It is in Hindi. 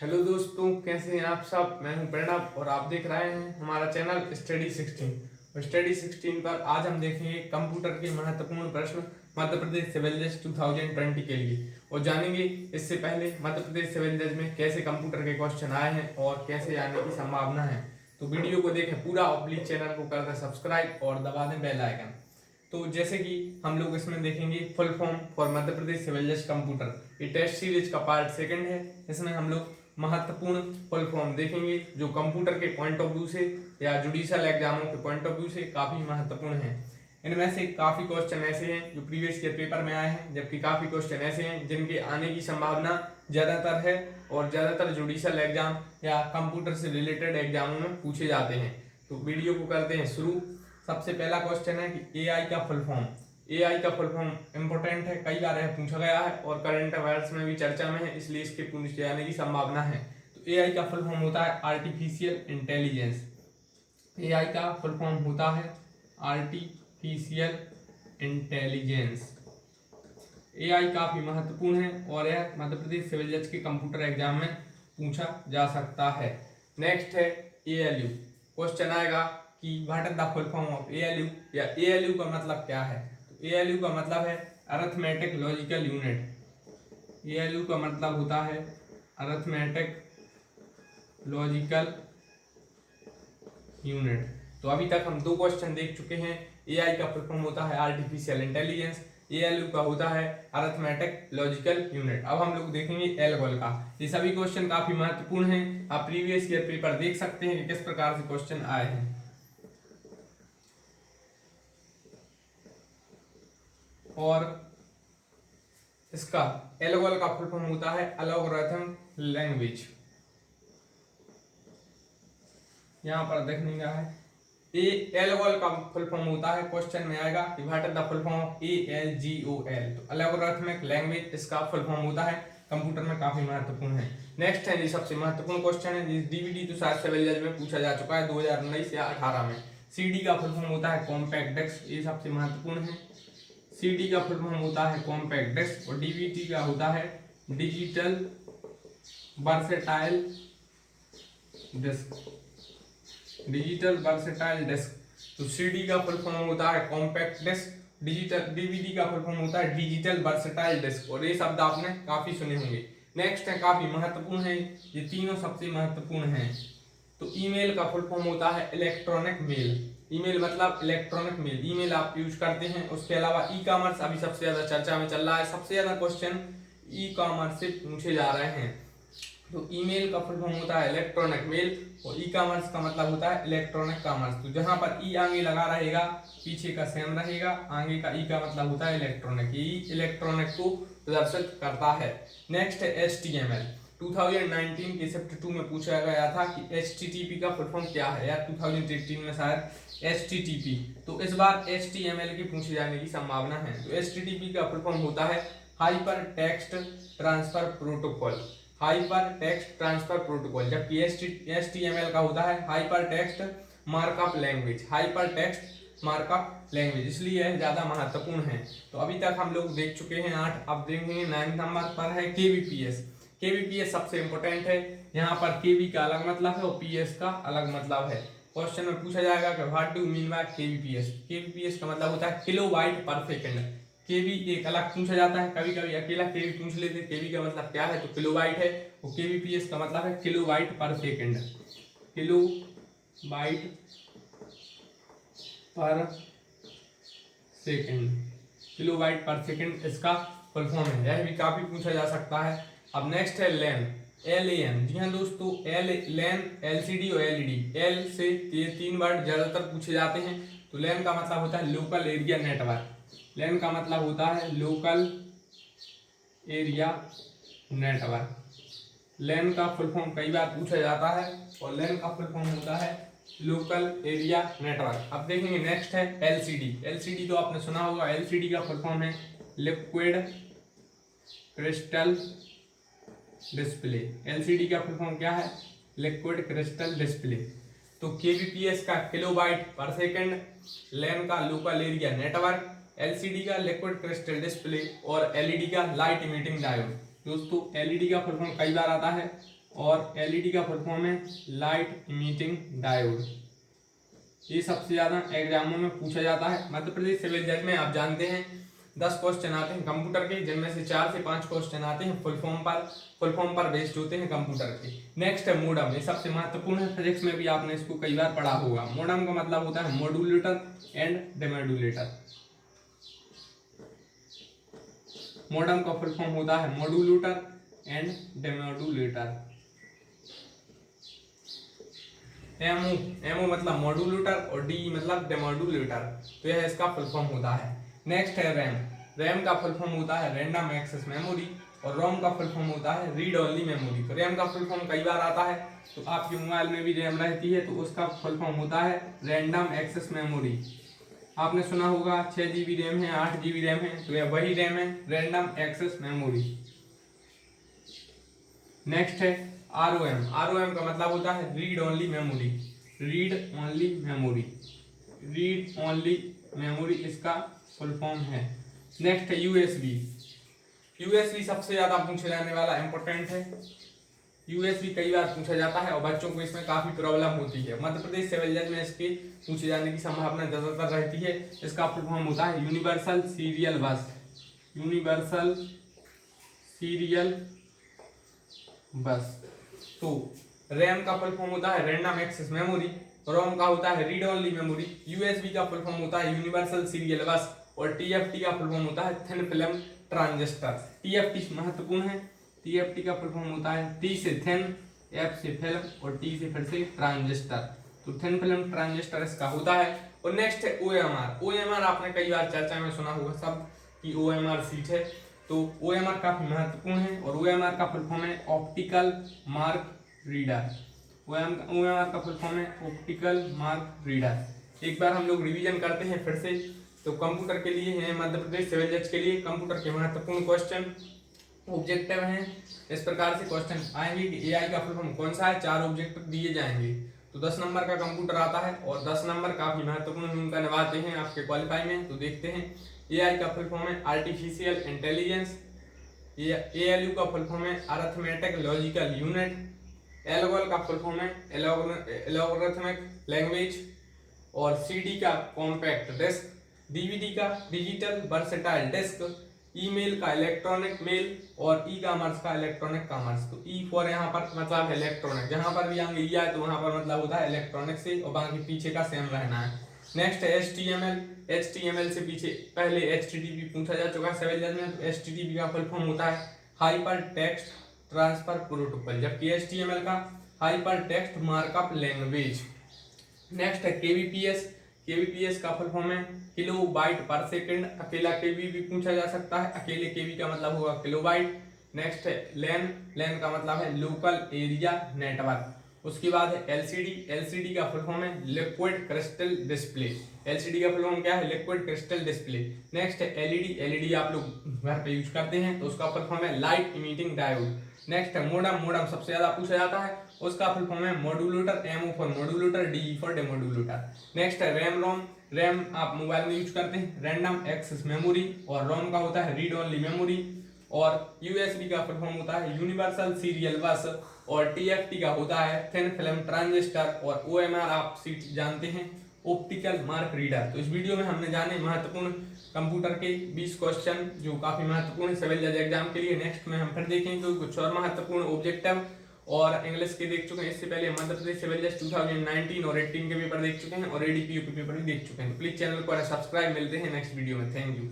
हेलो दोस्तों, कैसे हैं आप सब। मैं हूं प्रणव और आप देख रहे हैं हमारा चैनल स्टडी 16। और स्टडी 16 पर आज हम देखेंगे कंप्यूटर के महत्वपूर्ण प्रश्न मध्य प्रदेश सिविल जज 2020 के लिए, और जानेंगे इससे पहले मध्य प्रदेश सिविल जज में कैसे कंप्यूटर के क्वेश्चन आए हैं और कैसे आने की संभावना है। तो वीडियो को देखें पूरा और प्लीज चैनल को कर दें सब्सक्राइब और दबा दें बेल आइकन। तो जैसे कि हम लोग इसमें देखेंगे full form for Madhya Pradesh civil जज कंप्यूटर, ये टेस्ट सीरीज का पार्ट सेकंड है। इसमें हम लोग महत्वपूर्ण फुल फॉर्म देखेंगे जो कंप्यूटर के पॉइंट ऑफ व्यू से या जुडिशियल एग्जामों के पॉइंट ऑफ व्यू से काफी महत्वपूर्ण है। इनमें से काफी क्वेश्चन ऐसे हैं जो प्रीवियस ईयर पेपर में आए हैं, जबकि काफी क्वेश्चन ऐसे हैं जिनके आने की संभावना ज्यादातर है और ज्यादातर जुडिशियल एग्जाम या कंप्यूटर से रिलेटेड एग्जामों में पूछे जाते हैं। तो वीडियो को करते हैं शुरू। सबसे पहला क्वेश्चन है कि एआई का फुल फॉर्म। एआई का फुल फॉर्म इंपॉर्टेंट है, कई बार यह पूछा गया है और करंट अफेयर्स में भी चर्चा में है, इसलिए इसके पूछे जाने की संभावना है। तो एआई का फुल फॉर्म होता है आर्टिफिशियल इंटेलिजेंस। एआई का फुल फॉर्म होता है आर्टिफिशियल इंटेलिजेंस। एआई काफी महत्वपूर्ण है और यह मध्य प्रदेश सिविल जज के कंप्यूटर एग्जाम में पूछा जा सकता है। नेक्स्ट है एएलयू। क्वेश्चन आएगा कि what is the full form of ALU, या एएलयू का मतलब क्या है। तो एएलयू का मतलब है अरिथमेटिक लॉजिकल यूनिट। एएलयू का मतलब होता है अरिथमेटिक लॉजिकल यूनिट। तो अभी तक हम दो क्वेश्चन देख चुके हैं। एआई का फुल फॉर्म होता है आर्टिफिशियल इंटेलिजेंस, एएलयू का होता है अरिथमेटिक लॉजिकल यूनिट। अब हम लोग देखेंगे एल्गोल का। ये सभी क्वेश्चन काफी महत्वपूर्ण हैं, आप प्रीवियस ईयर पेपर देख सकते हैं कि किस प्रकार से क्वेश्चन आए हैं। और इसका एल्गोल का फुल फॉर्म होता है एल्गोरिथम लैंग्वेज। यहां पर देखने का है एल्गोल का फुल फॉर्म होता है, क्वेश्चन में आएगा कि what is the full form of ALGOL. तो एल्गोरिथमिक लैंग्वेज इसका फुल फॉर्म होता है, कंप्यूटर में काफी महत्वपूर्ण है। नेक्स्ट है जी सबसे महत्वपूर्ण क्वेश्चन है, जिस डीवीडी तो शायद सिविल जज में पूछा जा चुका है 2019 या 18 में। सीडी का फुल फॉर्म होता है कॉम्पैक्ट डिस्क, ये सबसे महत्वपूर्ण है। सीडी का फुल फॉर्म होता है कॉम्पैक्ट डिस्क और डीवीडी का होता है digital versatile disc. Digital versatile disc. तो सीडी का फुल फॉर्म होता है कॉम्पैक्ट डिस्क, डिजिटल डीवीडी का फुल फॉर्म होता है डिजिटल वर्सेटाइल डिस्क, और ये शब्द आपने काफी सुने होंगे। नेक्स्ट है काफी महत्वपूर्ण है, ये तीनों सबसे महत्वपूर्ण हैं। तो ईमेल का फुल फॉर्म होता है इलेक्ट्रॉनिक मेल। ईमेल मतलब इलेक्ट्रॉनिक मेल, ईमेल आप यूज करते हैं। उसके अलावा ई कॉमर्स अभी सबसे ज्यादा चर्चा में चल रहा है, सबसे ज्यादा क्वेश्चन ई कॉमर्स से पूछे जा रहे हैं। तो ईमेल का फुल फॉर्म होता है इलेक्ट्रॉनिक मेल और ई कॉमर्स का मतलब होता है इलेक्ट्रॉनिक कॉमर्स। तो जहां पर ई आगे लगा रहेगा पीछे का सेम रहेगा, आगे का ई का मतलब होता है इलेक्ट्रॉनिक। ई इलेक्ट्रॉनिक को प्रदर्शित करता है। नेक्स्ट है एचटीएमएल। 2019 के शिफ्ट 2 में पूछा गया था कि एचटीटीपी का फुल फॉर्म क्या है, या 2018 में शायद एचटीटीपी। तो इस बार एचटीएमएल के पूछे जाने की संभावना है। तो एचटीटीपी का फुल फॉर्म होता है hyper text transfer protocol. Hyper text transfer protocol, जबकि एचटीएमएल का होता है hyper text markup language. Hyper text markup language, इसलिए यह ज्यादा महत्वपूर्ण है। तो अभी तक हम लोग देख चुके हैं 8, अब देखेंगे 9 नंबर पर है केवीपीएस। केवीपीएस सबसे इंपॉर्टेंट है, यहाँ पर केवी का अलग मतलब है और पीएस का अलग मतलब है। क्वेश्चन में पूछा जाएगा कि व्हाट डू मीन बाय केवीपीएस। केवीपीएस का मतलब होता है किलोबाइट पर सेकंड। केवी एक अलग पूछा जाता है, कभी कभी अकेला केवी पूछ लेते। केवी का मतलब क्या है, तो किलोबाइट है, और केवीपीएस का मतलब है किलोबाइट पर सेकंड। किलोबाइट पर सेकंड, किलोबाइट पर सेकंड इसका फुल फॉर्म है। यह भी काफी पूछा जा सकता है। अब नेक्स्ट है लैन, LAN। जी हाँ दोस्तों, लैन, LCD और LED। एल से ये 3 वर्ड ज्यादातर पूछे जाते हैं। तो लैन का मतलब होता है लोकल एरिया नेटवर्क। लैन का मतलब होता है लोकल एरिया नेटवर्क। लैन का फुल फॉर्म कई बार पूछा जाता है और लैन का फुल फॉर्म होता है लोकल एरिया नेटवर्क। अब देखेंगे नेक्स्ट है LCD। LCD तो आपने सुना होगा, LCD का फुल फॉर्म है लिक्विड क्रिस्टल डिस्प्ले। LCD का फुल फॉर्म क्या है, लिक्विड क्रिस्टल डिस्प्ले। तो केवीपीएस का किलोबाइट पर सेकंड, लैन का लोकल एरिया नेटवर्क, LCD का लिक्विड क्रिस्टल डिस्प्ले और LED का लाइट इमिटिंग डायोड। दोस्तों LED का फुल फॉर्म कई बार आता है और एलईडी का फुल फॉर्म है लाइट इमिटिंग डायोड। ये सबसे ज्यादा एग्जामों में पूछा जाता है। मध्य प्रदेश सिविल जज में आप जानते हैं 10 क्वेश्चन आते हैं कंप्यूटर के, जिनमें से 4 से 5 क्वेश्चन आते हैं फुल फॉर्म पर बेस्ड होते हैं कंप्यूटर के। नेक्स्ट है मोडम, ये सबसे महत्वपूर्ण है, फिजिक्स में भी आपने इसको कई बार पढ़ा होगा। मोडम का मतलब होता है मॉड्यूलेटर एंड डेमोडुलेटर। मोडम का फुल फॉर्म होता है मॉड्यूलेटर एंड डेमोडुलेटर। एमओ मतलब मॉड्यूलेटर और डी मतलब डेमोडुलेटर, तो यह इसका फुल फॉर्म होता है। नेक्स्ट है रैम। रैम का फुल फॉर्म होता है रैंडम एक्सेस मेमोरी और रोम का फुल फॉर्म होता है रीड ओनली मेमोरी। तो रैम का फुल फॉर्म कई बार आता है, तो आपके मोबाइल में भी रैम रहती है, तो उसका फुल फॉर्म होता है रैंडम एक्सेस मेमोरी। आपने सुना होगा 6 GB रैम है, 8 GB रैम है, तो यह वही रैम है, रैंडम एक्सेस मेमोरी। नेक्स्ट है आरओएम। आरओएम का मतलब होता है read only memory. Read only memory, read only memory इसका फुल फॉर्म है। नेक्स्ट है यूएसबी। यूएसबी सबसे ज्यादा पूछे जाने वाला इंपॉर्टेंट है। यूएसबी कई बार पूछा जाता है और बच्चों को इसमें काफी प्रॉब्लम होती है। मध्य प्रदेश सिविल जज में इसके पूछे जाने की संभावना ज्यादातर रहती है। इसका फुल फॉर्म होता है यूनिवर्सल सीरियल बस। यूनिवर्सल सीरियल बस। तो रैम का फुल फॉर्म होता है रैंडम एक्सेस मेमोरी, रोम का होता है रीड ओनली मेमोरी, यूएसबी का फुल फॉर्म होता है यूनिवर्सल सीरियल बस और टीएफटी का फुल फॉर्म होता है थिन फिल्म ट्रांजिस्टर। टीएफटी महत्वपूर्ण है। टीएफटी का फुल फॉर्म होता है टी से थिन, एफ से फिल्म और टी से फिर से ट्रांजिस्टर। तो थिन फिल्म ट्रांजिस्टर इसका होता है। और नेक्स्ट है ओएमआर। ओएमआर आपने कई बार चर्चा में सुना होगा सब कि ओएमआर सीट है, तो ओएमआर काफी महत्वपूर्ण है और ओएमआर का फुल फॉर्म है ऑप्टिकल मार्क रीडर। ओएमआर का फुल फॉर्म है ऑप्टिकल मार्क रीडर। एक बार हम लोग रिवीजन करते हैं फिर से। तो कंप्यूटर के लिए है, मध्य प्रदेश सिविल जज के लिए कंप्यूटर के महत्वपूर्ण क्वेश्चन ऑब्जेक्टिव हैं। इस प्रकार से क्वेश्चन आएंगे कि एआई का फुल फॉर्म कौन सा है, 4 ऑब्जेक्टिव दिए जाएंगे। तो 10 नंबर का कंप्यूटर आता है और 10 नंबर काफी महत्वपूर्ण भूमिका निभाते हैं आपके क्वालिफाई में। तो देखते हैं एआई का फुल फॉर्म है आर्टिफिशियल इंटेलिजेंस। एएलयू का फुल फॉर्म है अरिथमेटिक लॉजिकल यूनिट। एलगोल का फुल फॉर्म है एल्गोरिथमिक लैंग्वेज और सीडी का कॉम्पैक्ट डिस्क। डीवीडी का डिजिटल वर्सेटाइल डिस्क। ईमेल का इलेक्ट्रॉनिक मेल और ई कॉमर्स का इलेक्ट्रॉनिक कॉमर्स। तो ई फॉर यहाँ पर मतलब है इलेक्ट्रॉनिक, जहां पर भी आगे ई आए तो वहां पर मतलब होता है इलेक्ट्रॉनिक से और बाकी पीछे का सेम रहना है। नेक्स्ट है एचटीएमएल। एचटीएमएल से पीछे पहले एचटीटीपी पूछा जा चुका है सिविल जज में। तो एचटीटीपी का फुल फॉर्म होता है हाइपर टेक्स्ट ट्रांसफर प्रोटोकॉल, जबकि एचटीएमएल का hyper text markup language. Next है केबीपीएस। केबीपीएस का फुल फॉर्म है किलो बाइट पर सेकंड। अकेला केबी भी पूछा जा सकता है, अकेले केबी का मतलब होगा किलोबाइट। नेक्स्ट है लैन। लैन का मतलब है लोकल एरिया नेटवर्क। उसके बाद है एलसीडी। एलसीडी का फुल फॉर्म है लिक्विड क्रिस्टल डिस्प्ले। एलसीडी का फुल फॉर्म क्या है, लिक्विड क्रिस्टल डिस्प्ले। नेक्स्ट है एलईडी। एलईडी आप लोग घर पे यूज करते हैं, तो उसका फुल फॉर्म है लाइट इमिटिंग डायोड। नेक्स्ट है मोडम। मोडम सबसे ज्यादा पूछा जाता है, उसका फुल फॉर्म है modulator. MO for modulator, D for demodulator. Next है रैम रोम। रैम आप मोबाइल में यूज करते हैं, रैंडम एक्सेस मेमोरी। और रोम का होता है रीड ओनली मेमोरी। और यूएसबी का फुल फॉर्म होता है यूनिवर्सल सीरियल बस। और टीएफटी का होता है थिन फिल्म ट्रांजिस्टर। और ओएमआर आप सीट जानते हैं ऑप्टिकल मार्क रीडर। तो इस वीडियो में हमने जाने महत्वपूर्ण कंप्यूटर के 20 क्वेश्चन जो काफी महत्वपूर्ण सिविल जज एग्जाम के लिए। नेक्स्ट में हम फिर देखेंगे कुछ और महत्वपूर्ण ऑब्जेक्टिव और इंग्लिश के देख चुके हैं। इससे पहले मध्य प्रदेश सिविल जज 2019 और 18 के पेपर देख चुके हैं और एडीपीयू के पेपर भी देख चुके हैं। प्लीज चैनल को सब्सक्राइब। मिलते हैं नेक्स्ट वीडियो में। Thank you.